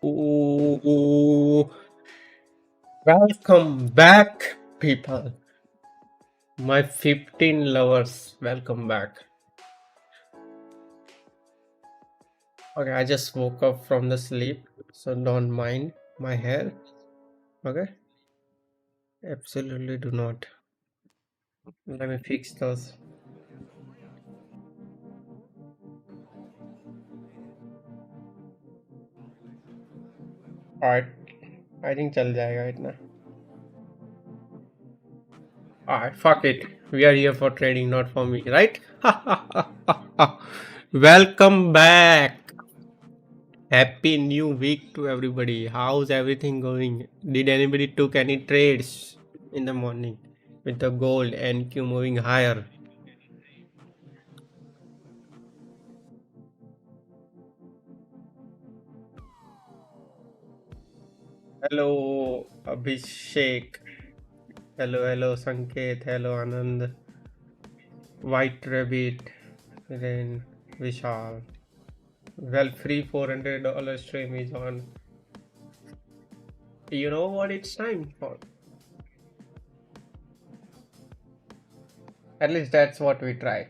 Ooh, welcome back, people. My 15 lovers, welcome back. Okay, I just woke up from the sleep, so don't mind my hair. Okay, absolutely do not. Let me fix those. Alright, I think चल जाएगा इतना. Alright, fuck it. We are here for trading, not for me, right? Welcome back. Happy new week to everybody. How's everything going? Did anybody took any trades in the morning with the gold and Q moving higher? Hello Abhishek. Hello Sanket. Hello Anand. White Rabbit. Then Vishal. Well, free $400 stream is on. You know what it's time for? At least that's what we try.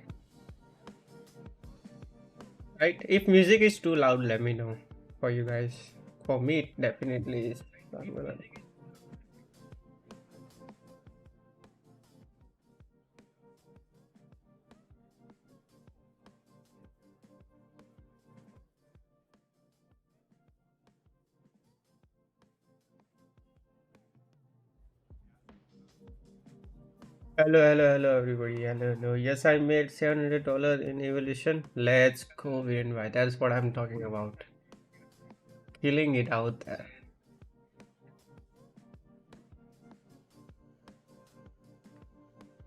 Right? If music is too loud, let me know for you guys. For me, it definitely is. I'm gonna- Hello, everybody. Hello. Yes, I made $700 in evolution. Let's go, VNY. That's what I'm talking about. Killing it out there.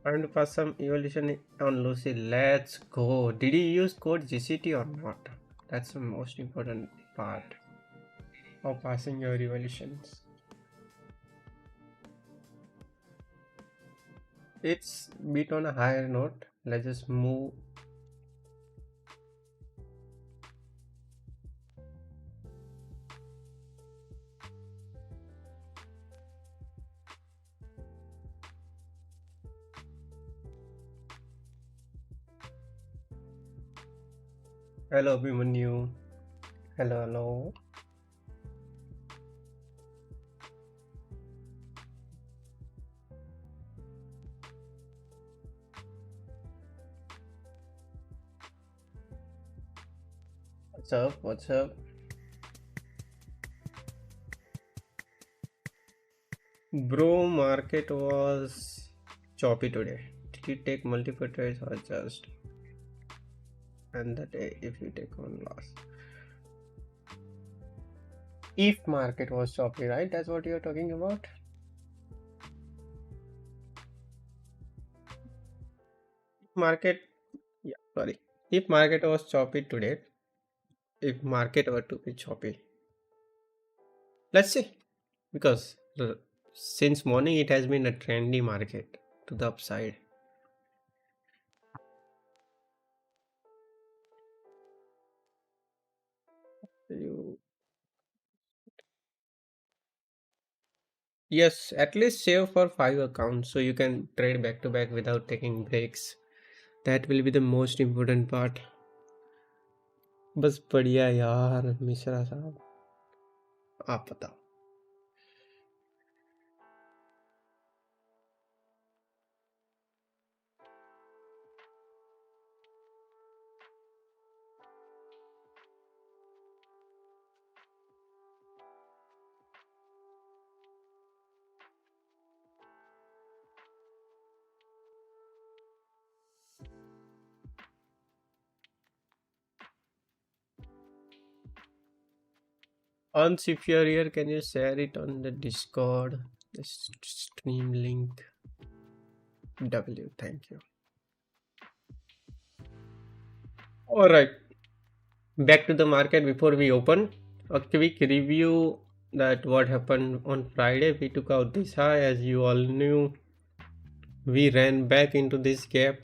Trying to pass some evolution on Lucy. Let's go. Did you use code GCT or not? That's the most important part of passing your evolutions. It's bit on a higher note. Let's just move. Hello, Abhimanyu. Hello. What's up? Bro, market was choppy today. Did you take multiple trades or just end the day if you take one loss? If market was choppy, right? That's what you're talking about? Market, yeah, sorry. If market was choppy today, if market were to be choppy, let's see. Because since morning it has been a trendy market to the upside. You Yes, at least save for 5 accounts so you can trade back to back without taking breaks. That will be the most important part. बस बढ़िया यार मिश्रा साहब आप बताओ. Once if you're here, can you share it on the Discord? The stream link. Thank you. Alright, back to the market before we open. A quick review that what happened on Friday. We took out this high, as you all knew. We ran back into this gap,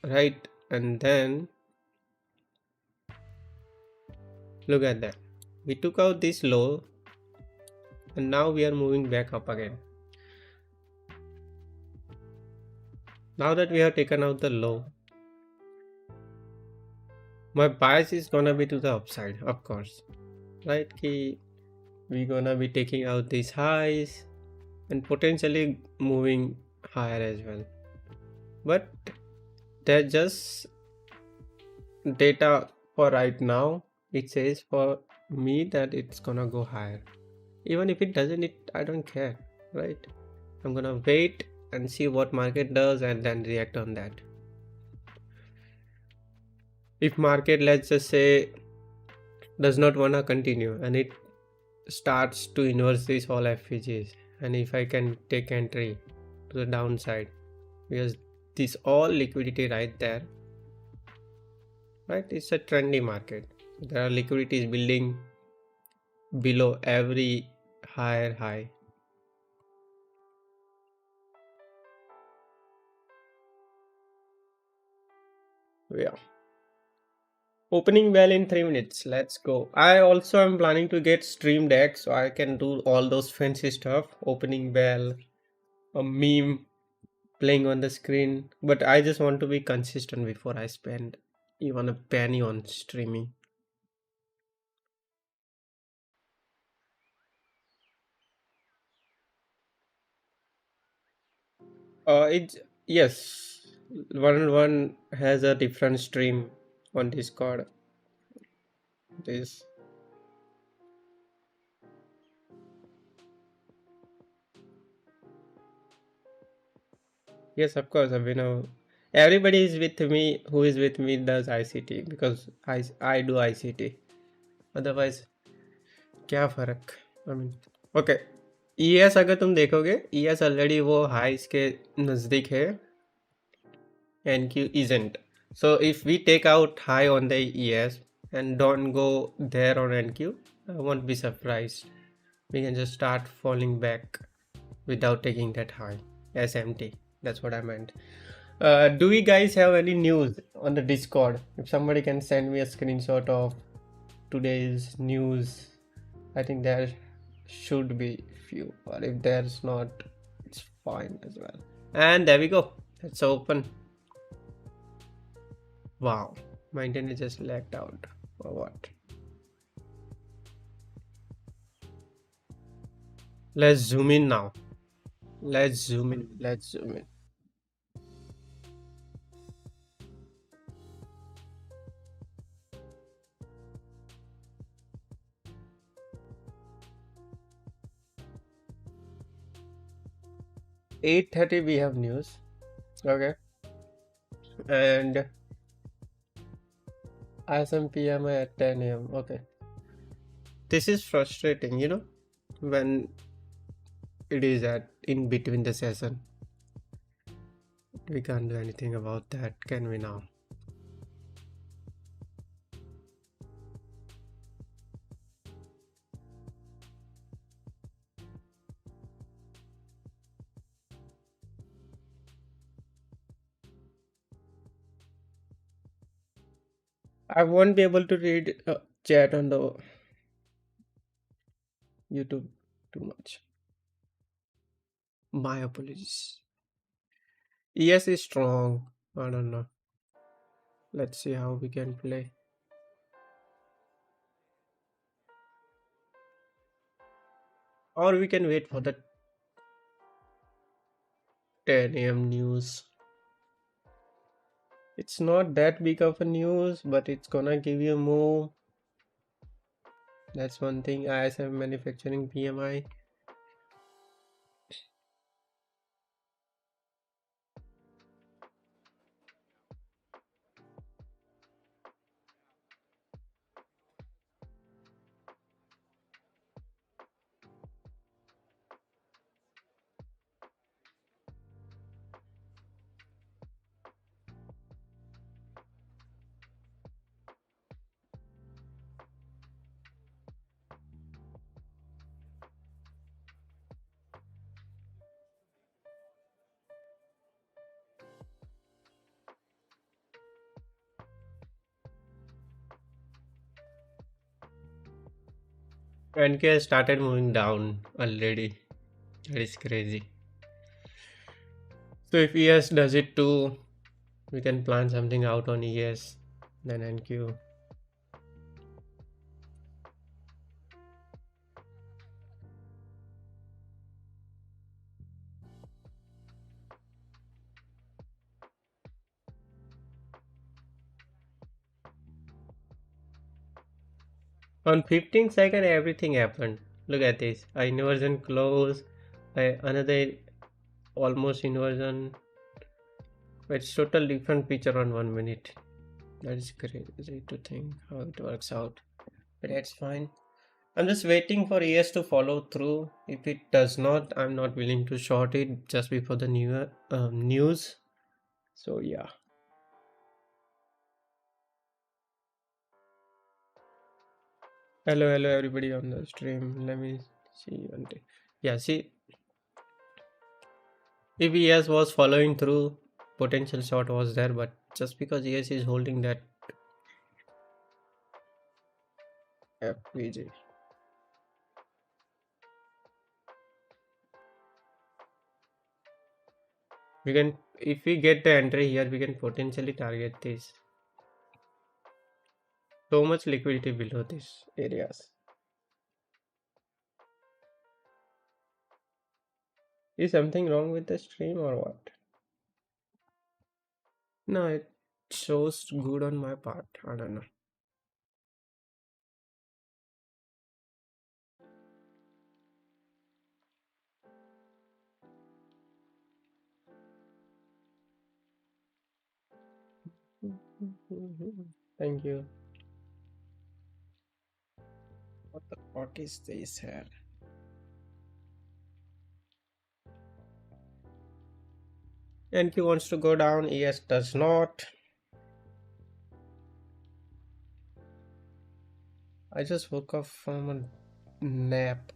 right? And then Look at that. We took out this low and now we are moving back up again. Now that we have taken out the low, my bias is gonna be to the upside, of course. Right? We're gonna be taking out these highs and potentially moving higher as well. But that's just data for right now. It says for me that it's gonna go higher. Even if it doesn't, I don't care, right? I'm gonna wait and see what market does and then react on that. If market, let's just say, does not wanna continue and it starts to inverse these all FVGs, and if I can take entry to the downside, because this all liquidity right there, right? It's a trendy market. There are liquidities building below every higher high. Yeah. Opening bell in 3 minutes. Let's go. I also am planning to get Stream Deck so I can do all those fancy stuff. Opening bell, a meme playing on the screen. But I just want to be consistent before I spend even a penny on streaming. It yes, one has a different stream on Discord. This yes, of course. I mean, everybody is with me. Who is with me does ICT because I do ICT. Otherwise, क्या फर्क? I mean, okay. ES अगर तुम देखोगे, ES already वो हाइस के नज़दीक है. NQ isn't. So if we take out high on the ES and don't go there on NQ, I won't be surprised. We can just start falling back without taking that high. SMT. That's what I meant. Do we guys have any news on the Discord? If somebody can send me a screenshot of today's news, I think there should be few. Or if there's not, it's fine as well. And there we go. It's open. Wow, my internet just lagged out or what? Let's zoom in now. Let's zoom in. Let's zoom in. (8:30) we have news. Okay. And ISM PMI at 10 a.m. Okay. This is frustrating, when it is at in between the session. We can't do anything about that, can we now? I won't be able to read chat on the YouTube too much. My apologies. ES is strong. I don't know. Let's see how we can play. Or we can wait for the 10 a.m. news. It's not that big of a news, but it's gonna give you more. That's one thing. ISM manufacturing PMI. NK has started moving down already. That is crazy. So if ES does it too, we can plan something out on ES, then NQ. On 15 second, everything happened. Look at this. A inversion close, another almost inversion. It's total different picture on 1 minute. That is crazy to think how it works out. But that's fine. I'm just waiting for ES to follow through. If it does not, I'm not willing to short it just before the news. So yeah. Hello everybody on the stream. Let me see one thing. Yeah, see, if ES was following through, potential short was there, but just because ES is holding that FPG, we can, if we get the entry here, we can potentially target this. So much liquidity below these areas. Is something wrong with the stream or what? No, it shows good on my part. I don't know. Thank you. What the fuck is this here? NQ wants to go down, ES does not. I just woke up from a nap.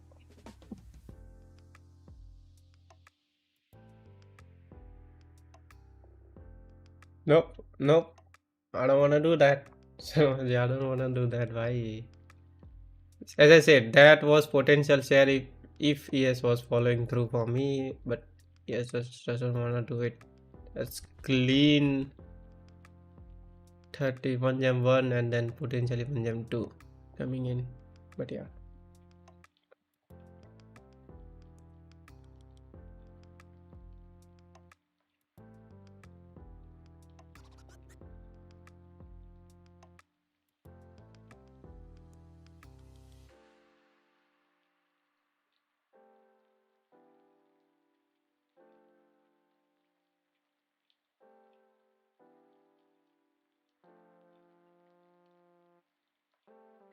Nope. I don't want to do that. So yeah, I don't want to do that. Why? As I said, that was potential share if ES was following through for me, but ES just doesn't want to do it. That's clean 31 jam 1 and then potentially 1 jam 2 coming in. But yeah.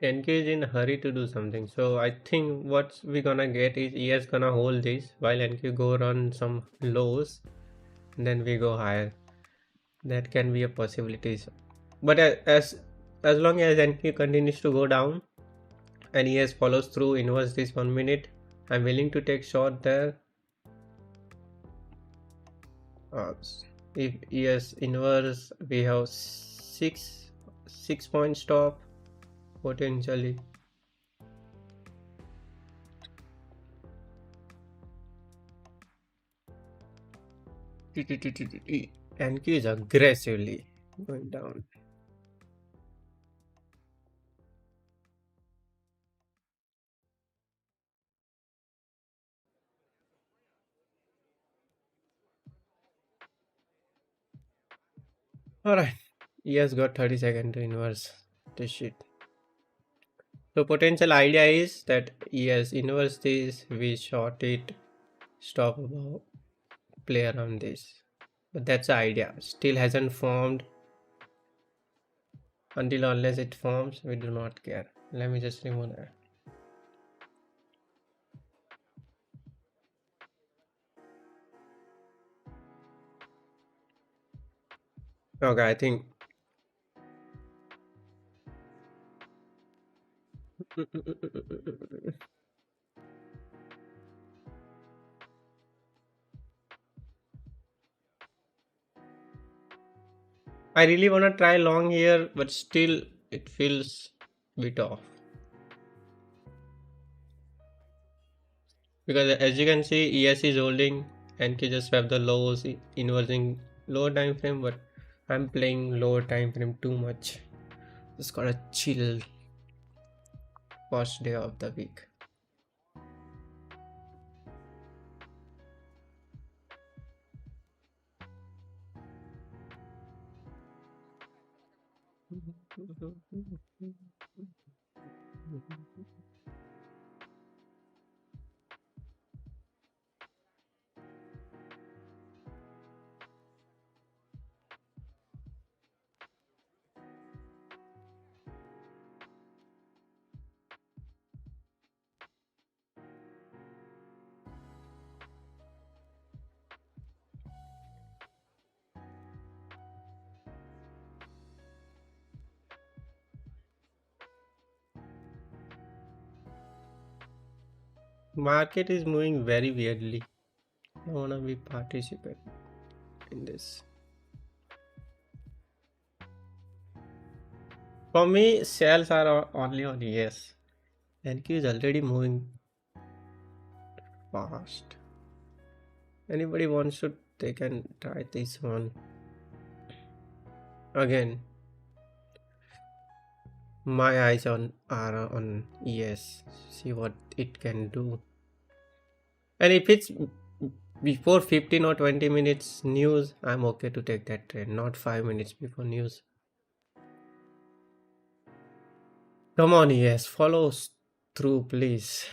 NK is in a hurry to do something. So I think what we're gonna get is ES gonna hold this while NQ go run some lows, and then we go higher. That can be a possibility. But as long as NQ continues to go down and ES follows through inverse this 1 minute, I'm willing to take short there. If ES inverse, we have 6 point stop potentially. NQ is aggressively going down. Alright, ES got 30 seconds to inverse this shit. So potential idea is that ES inverse this, we short it, stop above, play around this. But that's the idea. Still hasn't formed. Until unless it forms, we do not care. Let me just remove that. Okay, I think I really want to try long here, but still it feels bit off. because as you can see ES is holding and can just have the lows inversing lower time frame, but I'm playing lower time frame too much. Just gotta chill first day of the week. Market is moving very weirdly. I wanna be participant in this. For me, sales are only on ES. NQ is already moving fast. Anybody wants to, they can try this one. Again, my eyes are on ES. See what it can do. And if it's before 15 or 20 minutes news, I'm okay to take that trade, not 5 minutes before news. Come on, ES, follow through, please.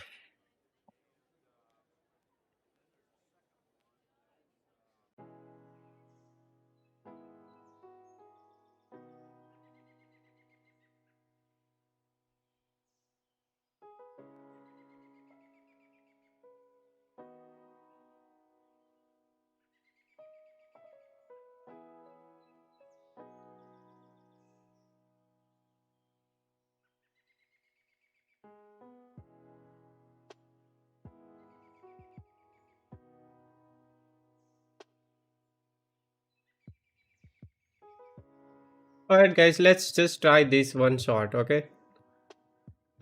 Alright, guys, let's just try this one shot, okay?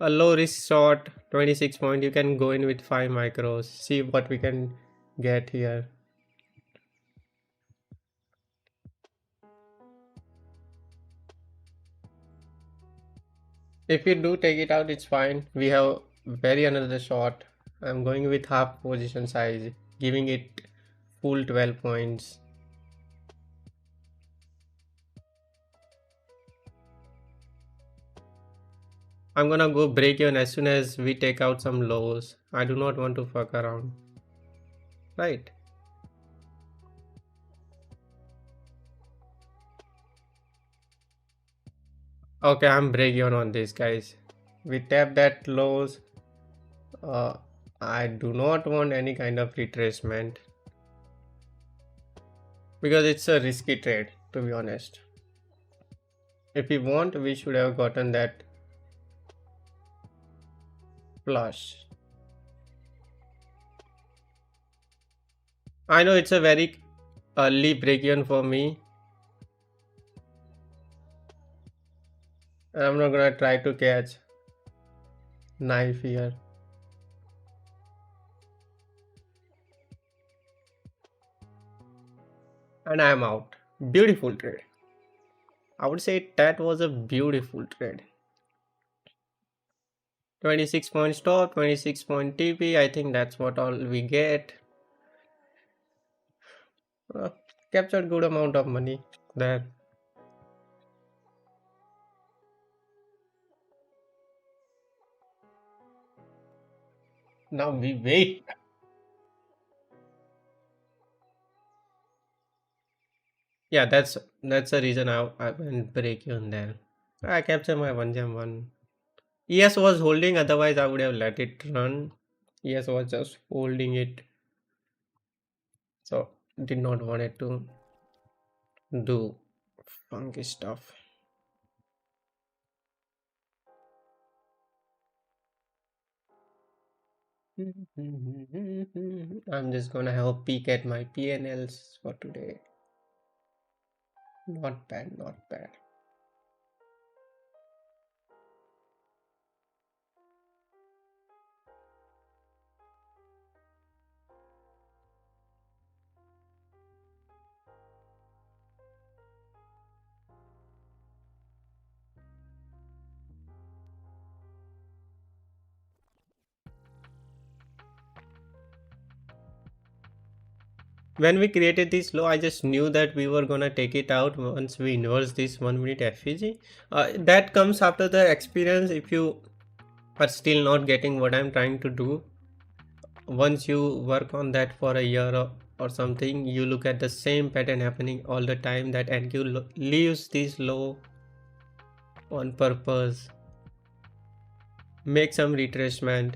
A low risk shot, 26 point. You can go in with 5 micros, see what we can get here. If you do take it out, it's fine. We have very another shot. I'm going with half position size, giving it full 12 points. I'm gonna go break even as soon as we take out some lows. I do not want to fuck around. Right. Okay, I'm break even on this, guys. We tap that lows. Uh, I do not want any kind of retracement because it's a risky trade, to be honest. If we want, we should have gotten that flush. I know it's a very early break even for me. I'm not gonna try to catch knife here. And I'm out. Beautiful trade. I would say that was a beautiful trade. 26 point stop, 26 point TP. I think that's what all we get. Captured good amount of money there. Now we wait. Yeah, that's the reason I went break even there. I captured my 1 gem 1. ES was holding, otherwise I would have let it run. ES was just holding it, so did not want it to do funky stuff. I'm just gonna have a peek at my PNLs for today. Not bad, not bad. When we created this low, I just knew that we were gonna take it out once we inverse this 1 minute FVG. That comes after the experience. If you are still not getting what I'm trying to do, once you work on that for a year or something, you look at the same pattern happening all the time, that and you leaves this low on purpose, make some retracement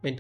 into